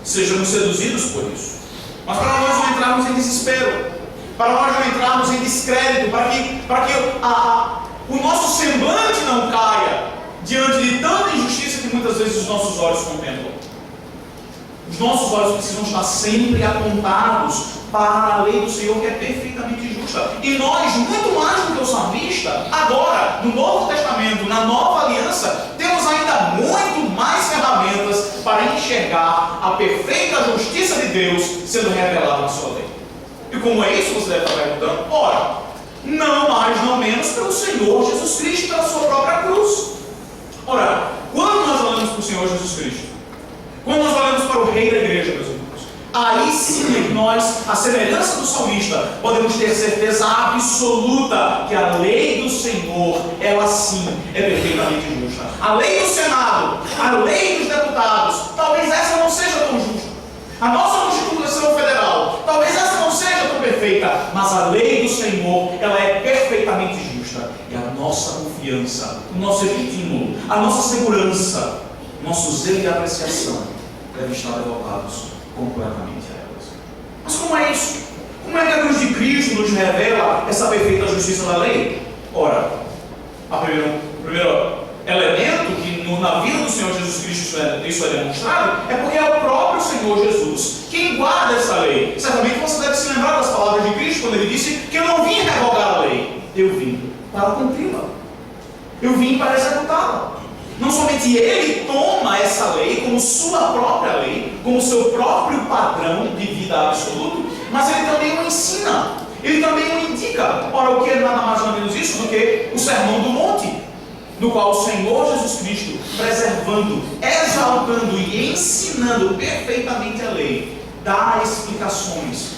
sejamos seduzidos por isso. Mas para nós não entrarmos em desespero, para nós não entrarmos em descrédito, para que o nosso semblante não caia diante de tanta injustiça que muitas vezes os nossos olhos contemplam. Os nossos olhos precisam estar sempre apontados para a lei do Senhor, que é perfeitamente justa. E nós, muito mais do que o salmista, agora, no Novo Testamento, na Nova Aliança, temos ainda muito mais ferramentas para enxergar a perfeita justiça de Deus sendo revelada na sua lei. E como é isso, você deve estar perguntando? Ora, não mais, não menos, pelo Senhor Jesus Cristo, pela sua própria cruz. Ora, quando nós olhamos para o Senhor Jesus Cristo, quando nós olhamos para o Rei da Igreja, meus irmãos, aí sim nós, à semelhança do salmista, podemos ter certeza absoluta que a lei do Senhor, ela sim é perfeitamente justa. A lei do Senado, a lei dos deputados, talvez essa não seja tão justa. A nossa Constituição Federal, talvez essa não seja tão perfeita, mas a lei do Senhor, ela é perfeitamente justa. E a nossa confiança, o nosso estímulo, a nossa segurança, nosso zelo e apreciação devem estar devotados completamente a elas. Mas como é isso? Como é que a cruz de Cristo nos revela essa perfeita justiça da lei? Ora, o primeiro elemento que na vida do Senhor Jesus Cristo isso é demonstrado é porque é o próprio Senhor Jesus quem guarda essa lei. Certamente você deve se lembrar das palavras de Cristo quando ele disse que eu não vim revogar a lei, eu vim para cumpri-la, eu vim para executá-la. Não somente ele toma essa lei como sua própria lei, como seu próprio padrão de vida absoluto, mas ele também o ensina, ele também o indica. Ora, o que é nada mais ou menos isso do que o Sermão do Monte, no qual o Senhor Jesus Cristo, preservando, exaltando e ensinando perfeitamente a lei, dá explicações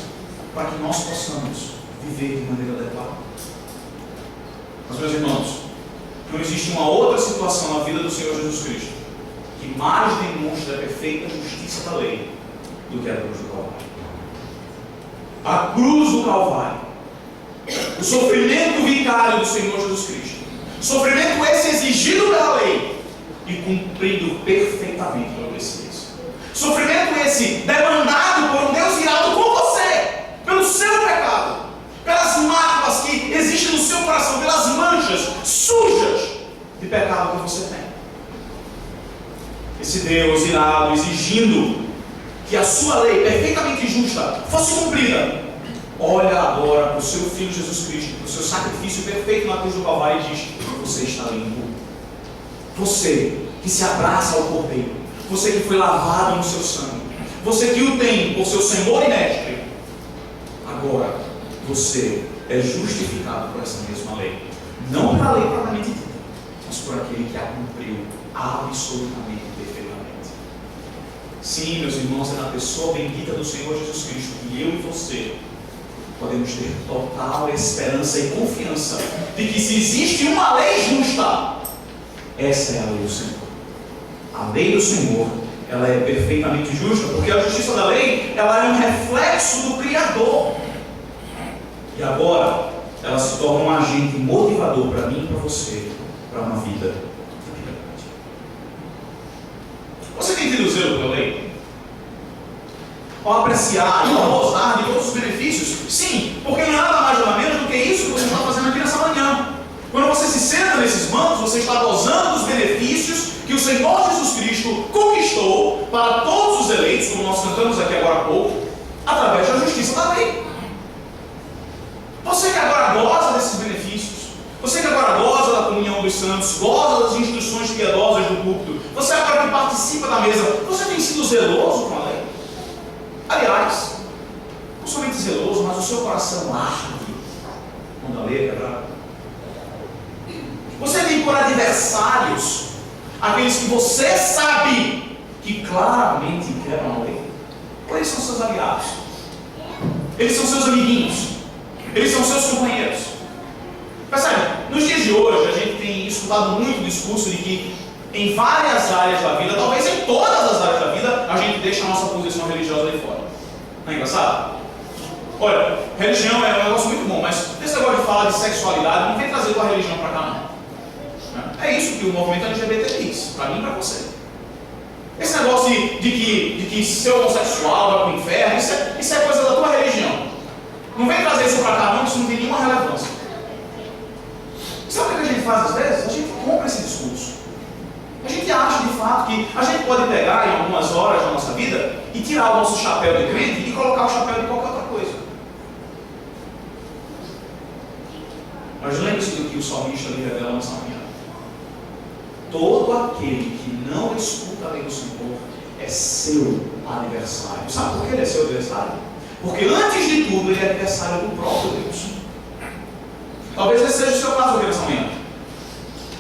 para que nós possamos viver de maneira adequada. Mas, meus irmãos, não existe uma outra situação na vida do Senhor Jesus Cristo que mais demonstra a perfeita justiça da lei do que a cruz do Calvário. A cruz do Calvário, o sofrimento vicário do Senhor Jesus Cristo, sofrimento esse exigido pela lei e cumprido perfeitamente pelo Messias. Sofrimento esse demandado por um Deus irado com você, pelo seu pecado, pelas máculas que existem no seu coração, pelas manchas sujas de pecado que você tem. Esse Deus irado exigindo que a sua lei perfeitamente justa fosse cumprida, olha agora para o seu Filho Jesus Cristo, para o seu sacrifício perfeito na cruz do Calvário e diz: você está limpo. Você que se abraça ao Cordeiro, você que foi lavado no seu sangue, você que o tem por seu Senhor e Mestre, agora você é justificado por essa mesma lei. Não pela lei propriamente dita, mas por aquele que a cumpriu absolutamente perfeitamente. Sim, meus irmãos, é na pessoa bendita do Senhor Jesus Cristo que eu e você podemos ter total esperança e confiança de que se existe uma lei justa, essa é a lei do Senhor. A lei do Senhor, ela é perfeitamente justa, porque a justiça da lei, ela é um reflexo do Criador. E agora, ela se torna um agente motivador para mim e para você, para uma vida de piedade. Você tem tido zelo pela lei? Ao apreciar e ao gozar de todos os benefícios? Sim, porque não é nada mais nada menos do que isso que você está fazendo aqui nessa manhã. Quando você se senta nesses bancos, você está gozando dos benefícios que o Senhor Jesus Cristo conquistou para todos os eleitos, como nós cantamos aqui agora há pouco, através da justiça da lei. Você que agora goza desses benefícios, você que agora goza da comunhão dos santos, goza das instruções piedosas do púlpito, você agora que participa da mesa, você tem sido zeloso com a lei? Aliás, não somente zeloso, mas o seu coração arde quando a lei é quebrada. Você tem por adversários aqueles que você sabe que claramente quebram a lei. Eles são seus aliados, eles são seus amiguinhos, eles são seus companheiros. Percebe? Nos dias de hoje a gente tem escutado muito o discurso de que em várias áreas da vida, talvez em todas as áreas da vida, a gente deixa a nossa posição religiosa ali fora. Não é engraçado? Olha, religião é um negócio muito bom, mas esse negócio de falar de sexualidade não vem trazer tua religião para cá, não. É isso que o movimento LGBT diz, para mim e para você. Esse negócio de que ser homossexual vai para o inferno, isso é coisa da tua religião. Não vem trazer isso para cá não, isso não tem nenhuma relevância. Sabe o que a gente faz às vezes? A gente compra esse discurso. A gente acha de fato que a gente pode pegar em algumas horas da nossa vida e tirar o nosso chapéu de crente e colocar o chapéu de qualquer outra coisa. Mas lembre-se do que o salmista lhe revela nessa manhã. Todo aquele que não escuta a lei do Senhor é seu adversário. Sabe por que ele é seu adversário? Porque antes de tudo ele é adversário do próprio Deus. Talvez esse seja o seu caso aqui nessa manhã.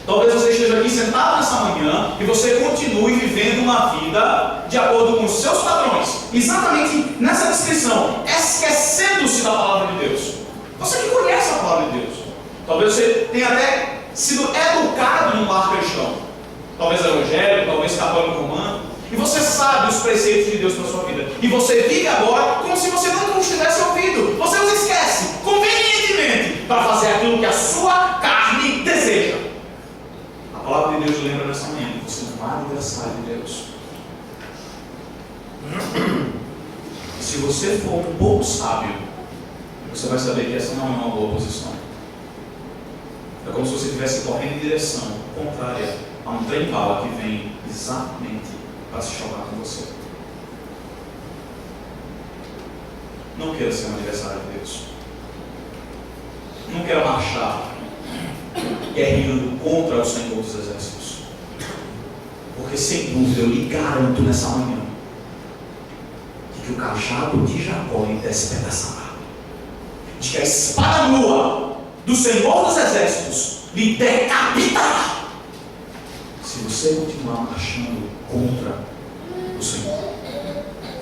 Talvez você esteja aqui sentado nessa manhã e você continue vivendo uma vida de acordo com os seus padrões, exatamente nessa descrição, esquecendo-se da palavra de Deus. Você que conhece a palavra de Deus. Talvez você tenha até sido educado num lar cristão, talvez evangélico, talvez católico romano, e você sabe os preceitos de Deus para a sua vida, e você vive agora como se você nunca os tivesse ouvido. Você os esquece convenientemente para fazer aquilo que a sua carne deseja. A palavra de Deus lembra nessa manhã que você não é adversário de Deus. E se você for um pouco sábio, você vai saber que essa não é uma boa posição. É como se você estivesse correndo em direção contrária a um trem-bala que vem exatamente para se chocar com você. Não queira ser um adversário de Deus. Não queira marchar guerreando contra o Senhor dos Exércitos. Porque sem dúvida eu lhe garanto nessa manhã que o cajado de Jacó lhe despedaçará. De que a espada nua do Senhor dos Exércitos lhe decapitará se você continuar marchando contra o Senhor.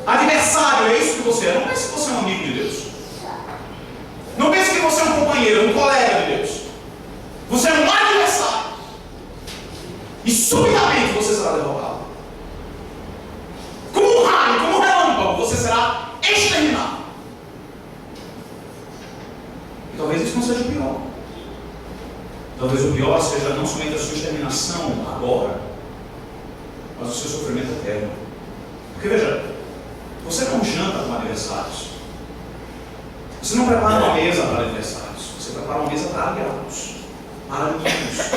Adversário, é isso que você é. Não pense que você é um amigo de Deus. Não pense que você é um companheiro, um colega de Deus. Você é um adversário. E subitamente você será derrotado. Como um raio, como um relâmpago, você será exterminado. E talvez isso não seja o pior. Talvez o pior seja não somente a sua exterminação agora, mas o seu sofrimento eterno. Porque veja, você não janta com adversários. Você não prepara uma mesa para adversários. Você prepara uma mesa para aliados, para amigos.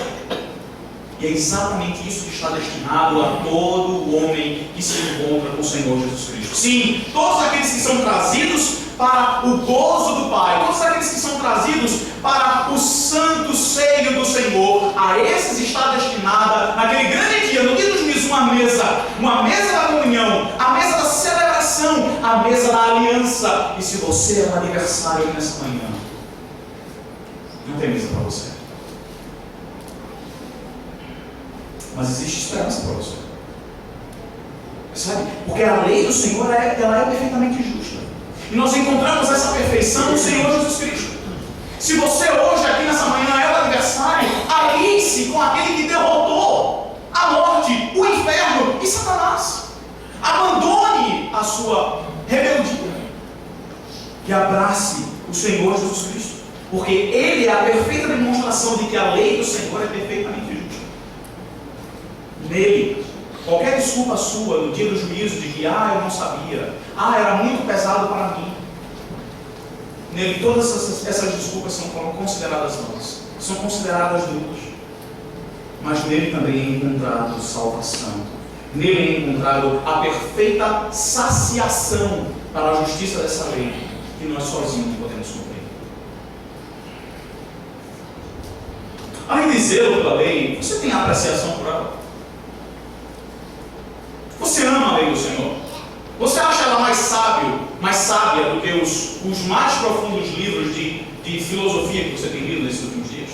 E é exatamente isso que está destinado a todo homem que se encontra com o Senhor Jesus Cristo. Sim, todos aqueles que são trazidos para o gozo do Pai, todos aqueles que são trazidos para o santo seio do Senhor, a esses está destinada, naquele grande dia, no dia do juízo, uma mesa da comunhão, a mesa da celebração, a mesa da aliança. E se você é um aniversário nessa manhã, não tem mesa para você. Mas existe esperança para você. Sabe? Porque a lei do Senhor ela é perfeitamente justa. E nós encontramos essa perfeição no Senhor Jesus Cristo. Se você hoje aqui nessa manhã é o adversário, alie-se com aquele que derrotou a morte, o inferno e Satanás. Abandone a sua rebeldia e abrace o Senhor Jesus Cristo. Porque Ele é a perfeita demonstração de que a lei do Senhor é perfeitamente justa. Nele, qualquer desculpa sua no dia do juízo de que, eu não sabia, era muito pesado para mim. Nele, todas essas desculpas são consideradas vãs, são consideradas nulas. Mas nele também é encontrado salvação. Nele é encontrado a perfeita saciação para a justiça dessa lei, que nós sozinhos não podemos cumprir. Além de zelo pela lei, você tem apreciação por ela? Você ama a lei do Senhor? Você acha ela mais sábia do que os mais profundos livros de filosofia que você tem lido nesses últimos dias?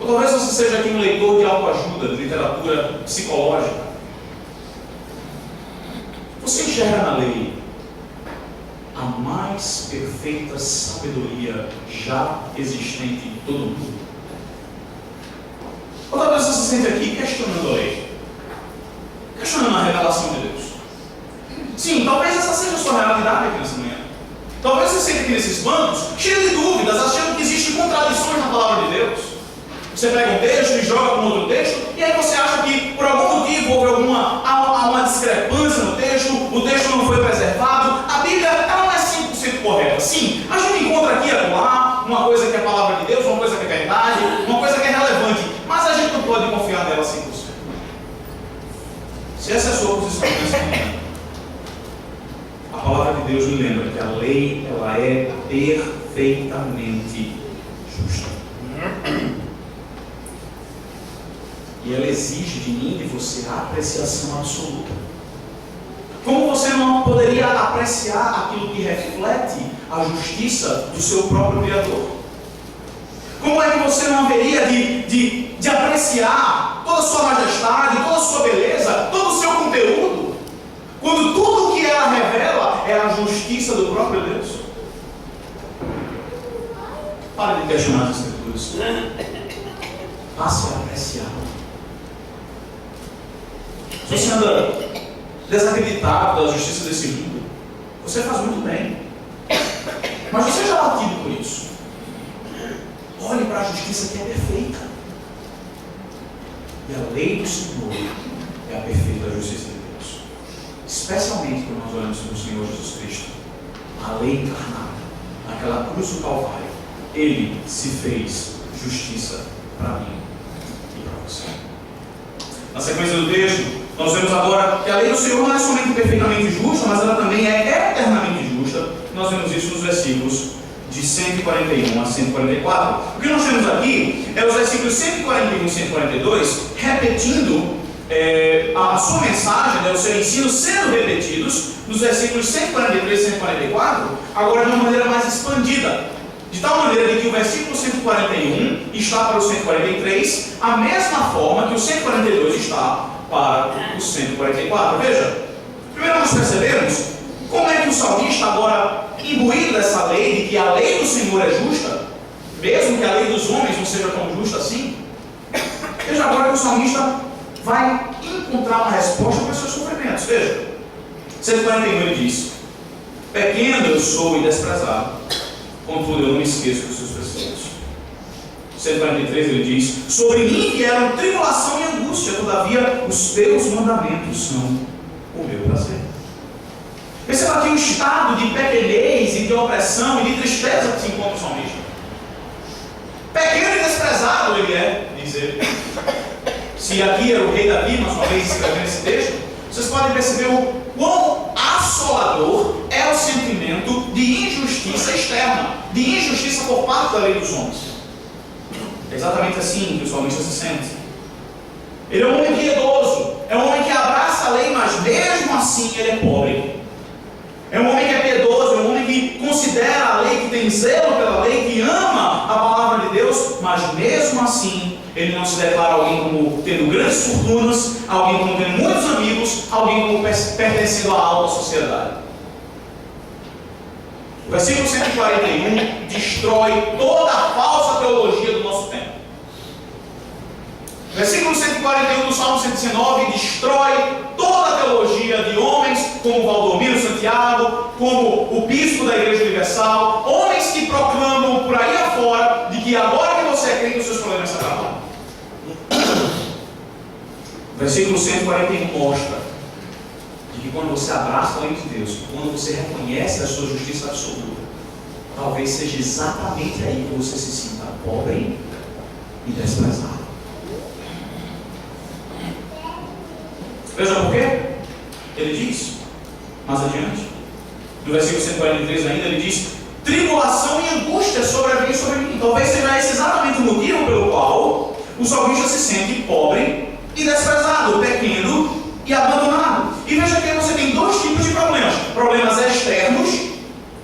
Ou talvez você seja aqui um leitor de autoajuda, de literatura psicológica. Você enxerga na lei a mais perfeita sabedoria já existente em todo o mundo? Ou talvez você se sente aqui questionando a lei, questionando a revelação de Deus. Sim, talvez essa seja a sua realidade aqui nessa manhã. Talvez você sente aqui nesses bancos, cheio de dúvidas, achando que existem contradições na palavra de Deus. Você pega um texto e joga com outro texto, e aí você acha que por algum motivo houve discrepância no texto, o texto não foi preservado. A Bíblia ela não é 100% correta. Sim, a gente encontra aqui e acolá uma coisa que é a palavra de Deus, uma coisa que é verdade, uma coisa que é relevante, mas a gente não pode confiar nela 100%. Se essa é a sua posição nessa manhã, a palavra de Deus me lembra que a lei ela é perfeitamente justa. E ela exige de mim e de você a apreciação absoluta. Como você não poderia apreciar aquilo que reflete a justiça do seu próprio Criador? Como é que você não haveria de apreciar toda a sua majestade, toda a sua beleza, todo o seu conteúdo, quando tudo o que ela revela é a justiça do próprio Deus? Pare de questionar as Escrituras. Passe a apreciar. Se você anda desacreditado da justiça desse mundo, você faz muito bem. Mas você já é batido por isso. Olhe para a justiça que é perfeita. E a lei do Senhor é a perfeita justiça de Deus. Especialmente quando nós olhamos para o Senhor Jesus Cristo, a lei encarnada, naquela cruz do Calvário, Ele se fez justiça para mim e para você. Na sequência do texto, nós vemos agora que a lei do Senhor não é somente perfeitamente justa, mas ela também é eternamente justa. Nós vemos isso nos versículos de 141 a 144. O que nós temos aqui é os versículos 141 e 142 repetindo a sua mensagem, o seu ensino sendo repetidos nos versículos 143 e 144, agora de uma maneira mais expandida. De tal maneira que o versículo 141 está para o 143, a mesma forma que o 142 está para o 144. Veja, primeiro nós percebemos como é que o salmista agora, imbuído dessa lei, de que a lei do Senhor é justa, mesmo que a lei dos homens não seja tão justa assim. Veja agora que o salmista vai encontrar uma resposta para os seus sofrimentos. Veja, 141 ele diz: pequeno eu sou e desprezado, contudo eu não me esqueço dos seus preceitos. 143 ele diz: sobre mim vieram tribulação e angústia, todavia os teus mandamentos são o meu prazer. Perceba aqui o estado de pequenez e de opressão e de tristeza que se encontra o salmista. Pequeno e desprezado ele é, diz ele. Se aqui era o rei Davi, mais uma vez escrevendo esse texto, vocês podem perceber o quão assolador é o sentimento de injustiça externa, de injustiça por parte da lei dos homens. É exatamente assim que o salmista se sente. Ele é um homem piedoso, é um homem que abraça a lei, mas mesmo assim ele é pobre. É um homem que é piedoso, é um homem que considera a lei, que tem zelo pela lei, que ama a palavra de Deus, mas mesmo assim ele não se declara alguém como tendo grandes fortunas, alguém como tendo muitos amigos, alguém como pertencendo à alta sociedade. O versículo 141 destrói toda a falsa teologia do nosso tempo. O versículo 141 do Salmo 119 destrói toda a teologia de homens como Valdomiro Santiago, como o bispo da Igreja Universal, homens que proclamam por aí afora de que agora que você é crente, os seus problemas se acabam. O versículo 141 mostra de que quando você abraça a lei de Deus, quando você reconhece a sua justiça absoluta, talvez seja exatamente aí que você se sinta pobre e desprezado. Veja por quê? Ele diz, mais adiante, no versículo 143 ainda, ele diz: tribulação e angústia sobrevêm sobre mim. Talvez seja esse exatamente o motivo pelo qual o salmista se sente pobre e desprezado, pequeno e abandonado. E veja que você tem dois tipos de problemas: problemas externos,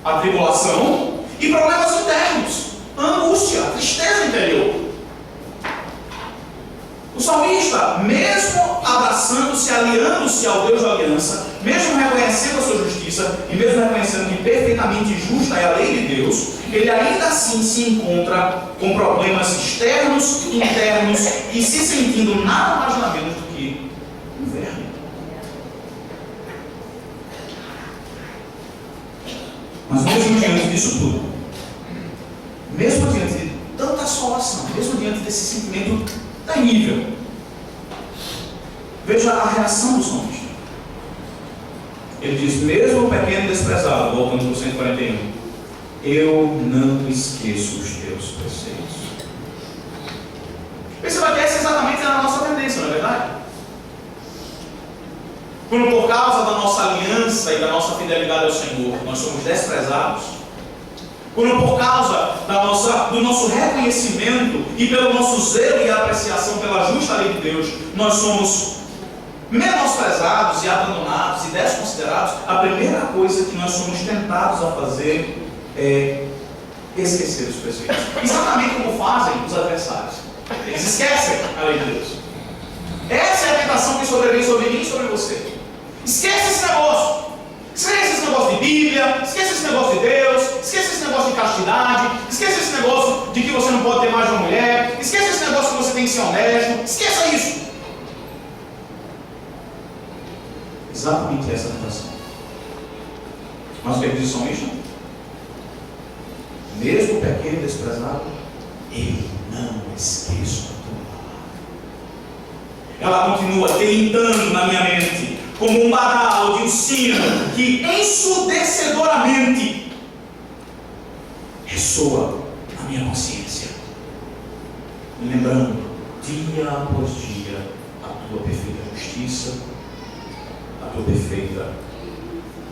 a tribulação, e problemas internos, a angústia, a tristeza interior. O salmista, mesmo abraçando-se, aliando-se ao Deus da aliança, mesmo reconhecendo a sua justiça e mesmo reconhecendo que perfeitamente justa é a lei de Deus, ele ainda assim se encontra com problemas externos, internos e se sentindo nada mais nada menos do que um verme. Mas mesmo diante disso tudo, mesmo diante de tanta assolação, mesmo diante desse sentimento terrível, veja a reação do salmista. Ele diz, mesmo o pequeno desprezado, voltando para o 141, eu não esqueço os teus preceitos. Perceba que essa é exatamente a nossa tendência, não é verdade? Quando por causa da nossa aliança e da nossa fidelidade ao Senhor, nós somos desprezados, quando por causa do nosso reconhecimento e pelo nosso zelo e apreciação pela justa lei de Deus, nós somos menosprezados e abandonados e desconsiderados, a primeira coisa que nós somos tentados a fazer é esquecer os preceitos. Exatamente como fazem os adversários. Eles esquecem a lei de Deus. Essa é a tentação que sobrevém sobre mim e sobre você. Esquece esse negócio. Esquece esse negócio de Bíblia, esquece esse negócio de Deus, esquece esse negócio de castidade, esquece esse negócio de que você não pode ter mais de uma mulher, esquece esse negócio que você tem que ser honesto, esqueça isso. Exatamente essa tentação. Mas o que diz o salmista? Mesmo o pequeno e desprezado, eu não esqueço a tua palavra. Ela continua tilintando na minha mente, como um badalo de um sino que ensurdecedoramente ressoa na minha consciência, me lembrando dia após dia a tua perfeita justiça, a tua perfeita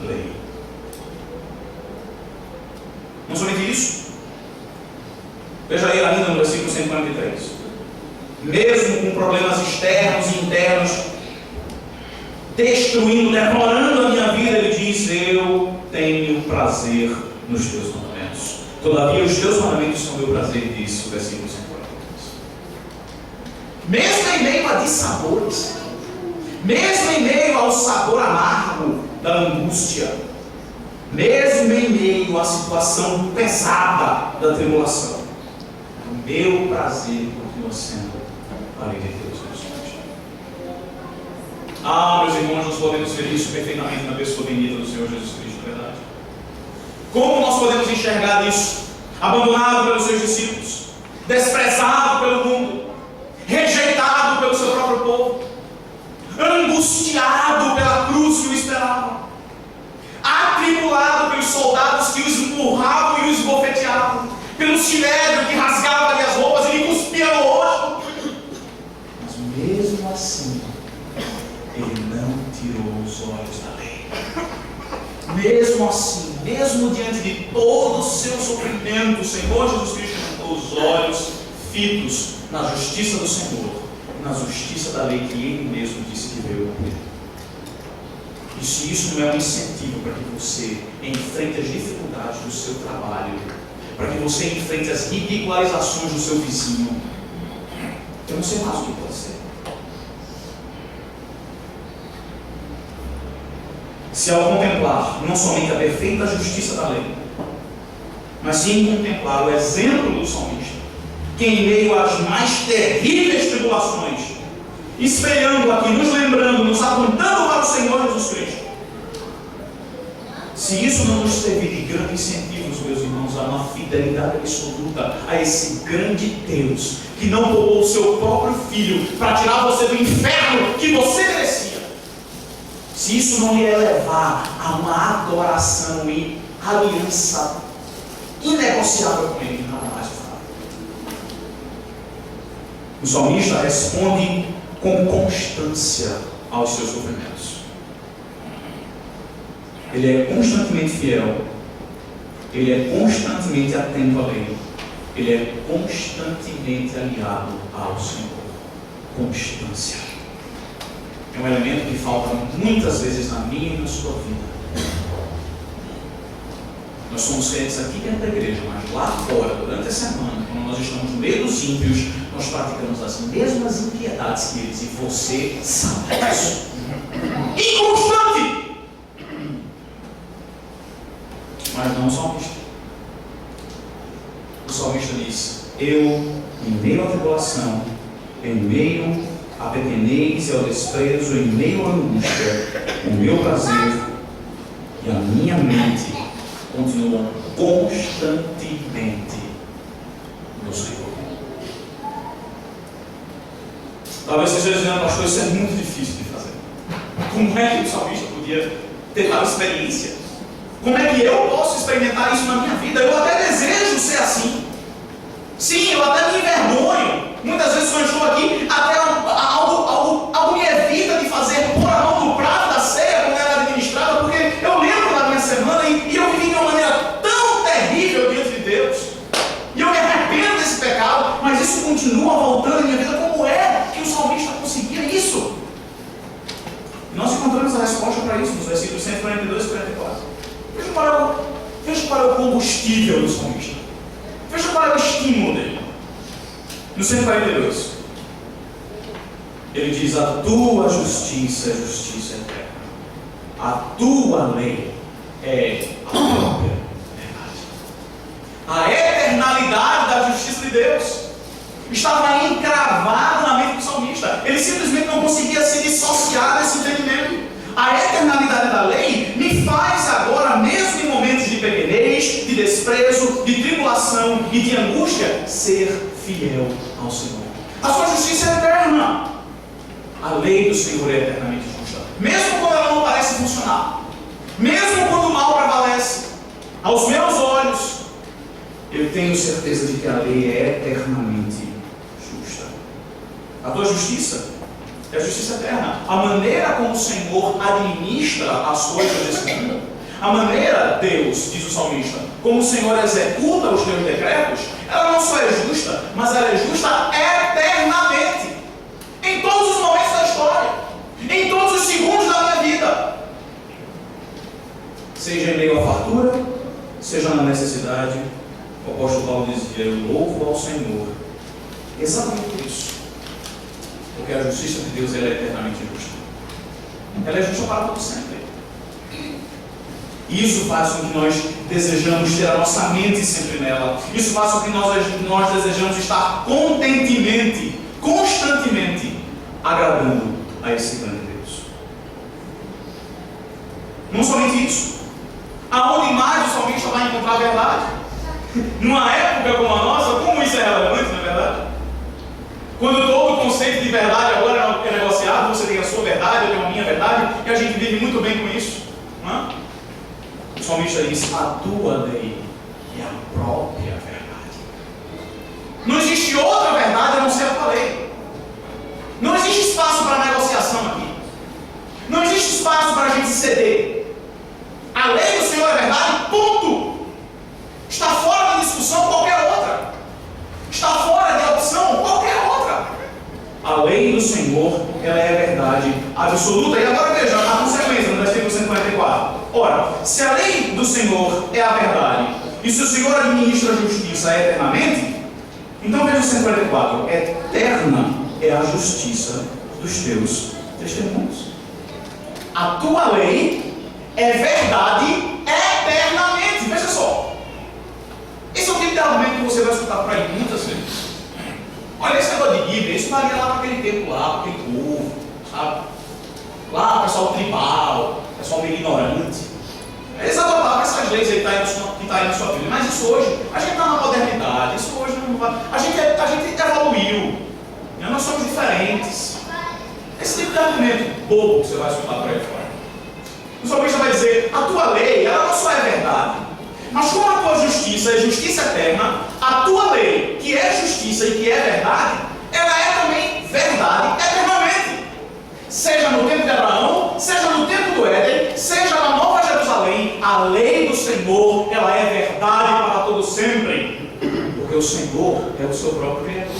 lei. Não somente isso, veja aí ainda no versículo 143, mesmo com problemas externos e internos destruindo, devorando a minha vida, ele diz, eu tenho prazer nos teus mandamentos. Todavia os teus mandamentos são meu prazer, diz o versículo 143. Mesmo em meio a dissabores, mesmo em meio ao sabor amargo da angústia, mesmo em meio à situação pesada da tribulação, o meu prazer continua sendo a lei de Deus. Meus irmãos, nós podemos ver isso perfeitamente na pessoa bendita do Senhor Jesus Cristo, verdade? Como nós podemos enxergar isso? Abandonado pelos seus discípulos, desprezado pelo mundo, rejeitado pelo seu próprio povo, angustiado pela cruz que o esperava, atribulado pelos soldados que os empurravam e os esbofeteavam, pelo sinédrio que rasgava-lhe as roupas e lhe cuspia no rosto. Mas mesmo assim, ele não tirou os olhos da lei. Mesmo assim, mesmo diante de todo o seu sofrimento, o Senhor Jesus Cristo ficou os olhos fitos na justiça do Senhor, na justiça da lei que Ele mesmo disse que veio cumprir. E se isso não é um incentivo para que você enfrente as dificuldades do seu trabalho, para que você enfrente as ridicularizações do seu vizinho, eu não sei mais o que pode ser. Se ao contemplar não somente a perfeita justiça da lei, mas sim contemplar o exemplo do salmista, que em meio às mais terríveis tribulações, espelhando aqui, nos lembrando, nos apontando para o Senhor Jesus Cristo, se isso não nos servir de grande incentivo, meus irmãos, a uma fidelidade absoluta a esse grande Deus, que não poupou o seu próprio Filho para tirar você do inferno que você merecia, se isso não lhe levar a uma adoração e aliança inegociável com Ele, nada mais fala. O salmista responde com constância aos seus sofrimentos. Ele é constantemente fiel, ele é constantemente atento à lei, ele é constantemente aliado ao Senhor. Constância é um elemento que falta muitas vezes na minha e na sua vida. Nós somos crentes aqui dentro da igreja, mas lá fora, durante a semana, quando nós estamos no meio dos ímpios, nós praticamos as mesmas impiedades que eles, e você sabe disso. Inconstante! Mas não o salmista. O salmista diz, eu, em meio à tribulação, em meio à pequenez e ao desprezo, em meio à angústia, o meu prazer e a minha mente continuam constantemente no Senhor. Talvez você esteja dizendo, pastor, isso é muito difícil de fazer. Como é que o salmista podia ter tal experiência? Como é que eu posso experimentar isso na minha vida? Eu até desejo ser assim. Sim, eu até me envergonho. Muitas vezes quando eu estou aqui, até algo me evita de fazer, pôr a mão no prato da ceia, como ela é administrada, porque eu lembro da minha semana e eu vivi de uma maneira tão terrível diante de Deus. E eu me arrependo desse pecado, mas isso continua voltando em minha vida. Como é que o salmista conseguia isso? E nós encontramos a resposta para isso nos versículos 142 e 144. Veja qual é o combustível do salmista. Veja qual é o estímulo dele. No 142, ele diz: a tua justiça é justiça eterna. A tua lei é a própria verdade. A eternalidade da justiça de Deus estava encravada na mente do salmista. Ele simplesmente não conseguia se dissociar desse entendimento. A eternalidade da lei me faz agora, mesmo em momentos de pequenez, de desprezo, de tribulação e de angústia, ser fiel ao Senhor. A sua justiça é eterna. A lei do Senhor é eternamente justa. Mesmo quando ela não parece funcionar, mesmo quando o mal prevalece, aos meus olhos, eu tenho certeza de que a lei é eternamente justa. A tua justiça é a justiça eterna. A maneira como o Senhor administra as coisas desse mundo, a maneira, Deus, diz o salmista, como o Senhor executa os teus decretos, ela não só é justa, mas ela é justa eternamente. Em todos os momentos da história, em todos os segundos da minha vida. Seja em meio à fartura, seja na necessidade, o apóstolo Paulo dizia: eu louvo ao Senhor. Exatamente por isso. Porque a justiça de Deus, ela é eternamente justa. Ela é justa para todo sempre. Isso faz com que nós desejamos ter a nossa mente sempre nela. Isso faz com que nós desejamos estar constantemente agradando a esse grande Deus. Não somente isso. Aonde mais o salmista vai encontrar a verdade? Numa época como a nossa, como isso é relevante, na verdade? Quando todo o conceito de verdade agora é negociado, você tem a sua verdade, eu tenho a minha verdade, e a gente vive muito bem com isso. Não é? O salmista diz: a tua lei é a própria verdade. Não existe outra verdade a não ser a tua lei. Não existe espaço para negociação aqui. Não existe espaço para a gente ceder. A lei do Senhor é verdade, ponto. Está fora de discussão qualquer outra. Está fora de opção qualquer outra. A lei do Senhor, ela é verdade absoluta. E agora veja a consequência no versículo 144. Ora, se a lei do Senhor é a verdade, e se o Senhor administra a justiça eternamente, então veja o 144. Eterna é a justiça dos teus testemunhos. A tua lei é verdade eternamente. Veja só. Esse é o tipo de argumento que você vai escutar por aí muitas vezes. Olha, esse negócio de Bíblia, isso varia lá para aquele tempo lá, para aquele povo, sabe? Lá, pessoal tribal, pessoal meio ignorante. Eles adotavam essas leis aí que está aí na sua Bíblia. Mas isso hoje, a gente está na modernidade, isso hoje não vai. A gente evoluiu. Nós somos diferentes. Esse tipo de argumento bobo que você vai escutar por aí fora. O salmista vai dizer: a tua lei, ela não só é verdade, mas como a tua justiça é justiça eterna, a tua lei, que é justiça e que é verdade, ela é também verdade eternamente. Seja no tempo de Abraão, seja no tempo do Éden, seja na Nova Jerusalém, a lei do Senhor, ela é verdade para todo sempre. Porque o Senhor é o seu próprio Criador.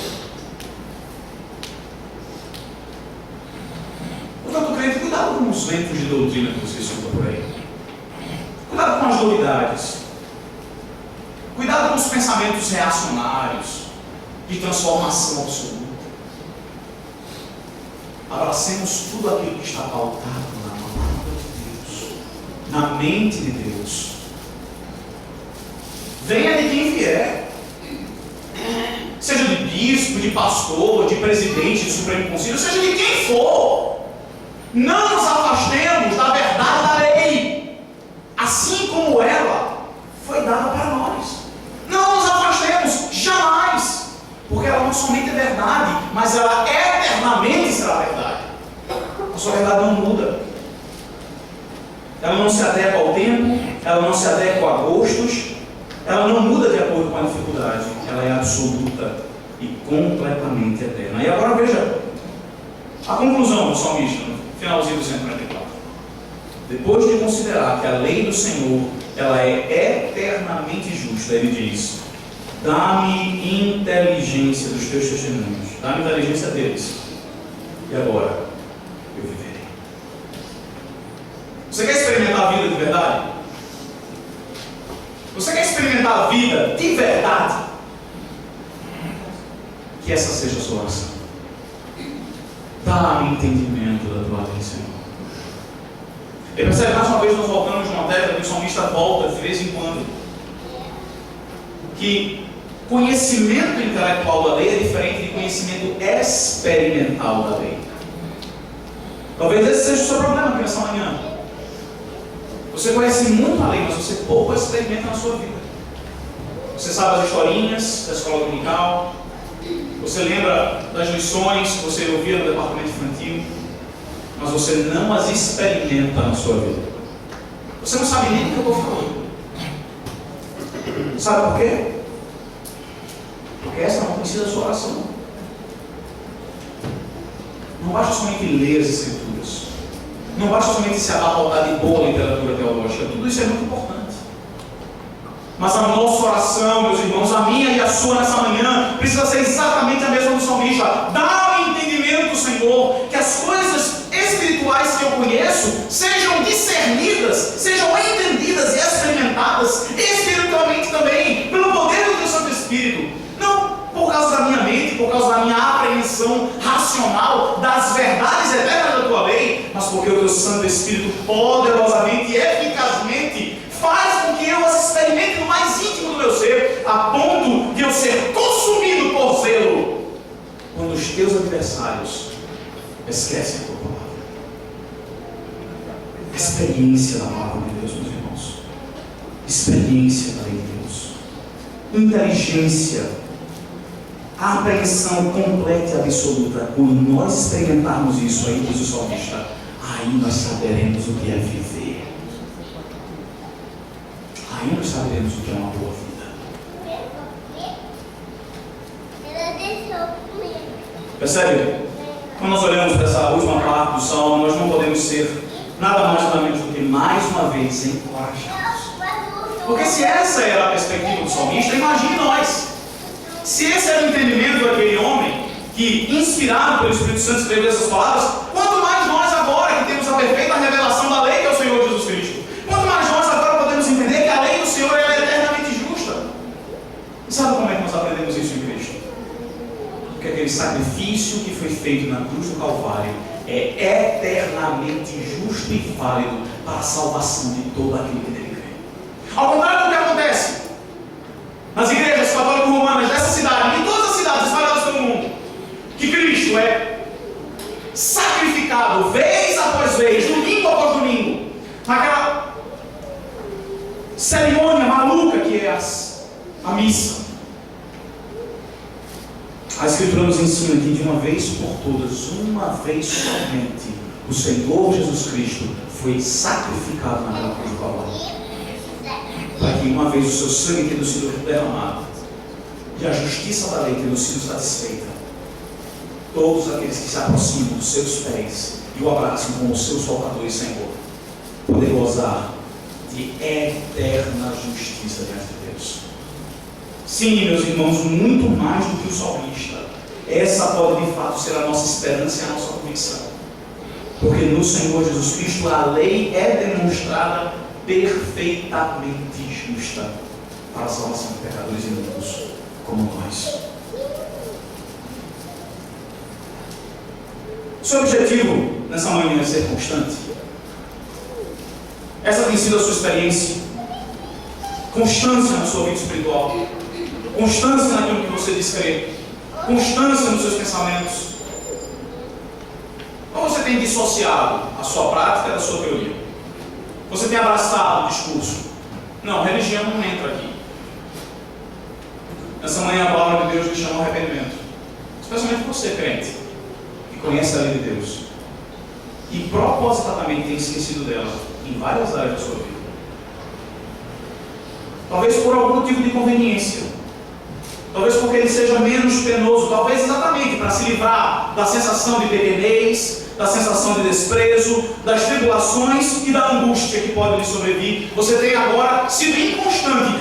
Portanto, crente, cuidado com os ventos de doutrina que você escuta por aí. Cuidado com as novidades. Cuidado com os pensamentos reacionários de transformação absoluta. Abracemos tudo aquilo que está pautado na palavra de Deus, na mente de Deus. Venha de quem vier. Seja de bispo, de pastor, de presidente do Supremo Conselho, seja de quem for. Não nos afastemos da verdade da lei, assim como ela foi dada para nós. Não nos afastemos jamais, porque ela não somente é verdade, mas ela eternamente será verdade. A sua verdade não muda. Ela não se ela não se adequa a gostos, ela não muda de acordo com a dificuldade, ela é absoluta e completamente eterna. E agora veja a conclusão do salmista, no finalzinho do 144. Depois de considerar que a lei do Senhor ela é eternamente justa, ele diz: dá-me inteligência dos teus testemunhos, dá-me inteligência deles, e agora eu viverei. Você quer experimentar a vida de verdade? Você quer experimentar a vida de verdade? Que essa seja a sua oração. Dá-me entendimento da tua lei, Senhor. E percebe, mais uma vez nós voltamos de uma tecla que o salmista volta de vez em quando, que conhecimento intelectual da lei é diferente de conhecimento experimental da lei. Talvez esse seja o seu problema aqui nessa manhã. Você conhece muito a lei, mas você pouco experimenta na sua vida. Você sabe as historinhas da escola dominical, você lembra das lições que você ouvia no departamento infantil, mas você não as experimenta na sua vida. Você não sabe nem o que eu estou falando. Sabe por quê? Porque essa não tem sido a sua oração. Não basta somente ler as Escrituras. Não basta somente se abarrotar de boa literatura teológica. Tudo isso é muito importante. Mas a nossa oração, meus irmãos, a minha e a sua nessa manhã, precisa ser exatamente a mesma do salmista. Dá-me entendimento, Senhor, que as coisas espirituais que eu conheço sejam discernidas, sejam entendidas e experimentadas espiritualmente também, pelo poder do teu Santo Espírito. Não por causa da minha mente, por causa da minha apreensão racional das verdades eternas da tua lei, mas porque o teu Santo Espírito poderosamente e eficazmente faz com que eu as experimente no mais íntimo do meu ser, a ponto de eu ser consumido por zelo, quando os teus adversários esquecem a tua palavra. Experiência da palavra de Deus, meus irmãos. Experiência da lei de Deus. Inteligência. A apreensão completa e absoluta. Quando nós experimentarmos isso, aí diz o salmista, aí nós saberemos o que é viver. Aí nós saberemos o que é uma boa vida. Percebe? Quando nós olhamos para essa última parte do salmo, nós não podemos ser nada mais nada menos do que mais uma vez encorajados. Porque se essa era a perspectiva do salmista, imagine nós. Se esse era o entendimento daquele homem que, inspirado pelo Espírito Santo, escreveu essas palavras, quanto mais nós agora que temos a perfeita revelação da lei que é o Senhor Jesus Cristo, quanto mais nós agora podemos entender que a lei do Senhor ela é eternamente justa. E sabe como é que nós aprendemos isso em Cristo? Porque aquele sacrifício que foi feito na cruz do Calvário é eternamente justo e válido para a salvação de todo aquele que nele crê. Ao contrário do que acontece nas igrejas católico-romanas dessa cidade e em todas as cidades espalhadas pelo mundo, que Cristo é sacrificado vez após vez, domingo após domingo, naquela cerimônia maluca que é a missa. A Escritura nos ensina que de uma vez por todas, uma vez somente, o Senhor Jesus Cristo foi sacrificado naquela cruz do Calvário, para que uma vez o seu sangue tendo sido derramado e a justiça da lei tendo sido satisfeita, todos aqueles que se aproximam dos seus pés e o abraçam como o seu Salvador e Senhor, poder gozar de eterna justiça diante de Deus. Sim, meus irmãos, muito mais do que o salmista, essa pode de fato ser a nossa esperança e a nossa convicção, porque no Senhor Jesus Cristo a lei é demonstrada perfeitamente justa para a salvação de pecadores imundos como nós. Seu objetivo nessa manhã é ser constante. Essa tem sido a sua experiência. Constância na sua vida espiritual. Constância naquilo que você diz crer. Constância nos seus pensamentos. Ou você tem dissociado a sua prática da sua teoria? Você tem abraçado o discurso? Não, religião não entra aqui. Nessa manhã a palavra de Deus nos chama ao arrependimento. Especialmente você, crente, que conhece a lei de Deus e propositadamente tem esquecido dela em várias áreas da sua vida. talvez por algum motivo de conveniência, talvez porque ele seja menos penoso, talvez exatamente para se livrar da sensação de pequenez, da sensação de desprezo, das tribulações e da angústia que pode lhe sobrevir. Você tem agora sido inconstante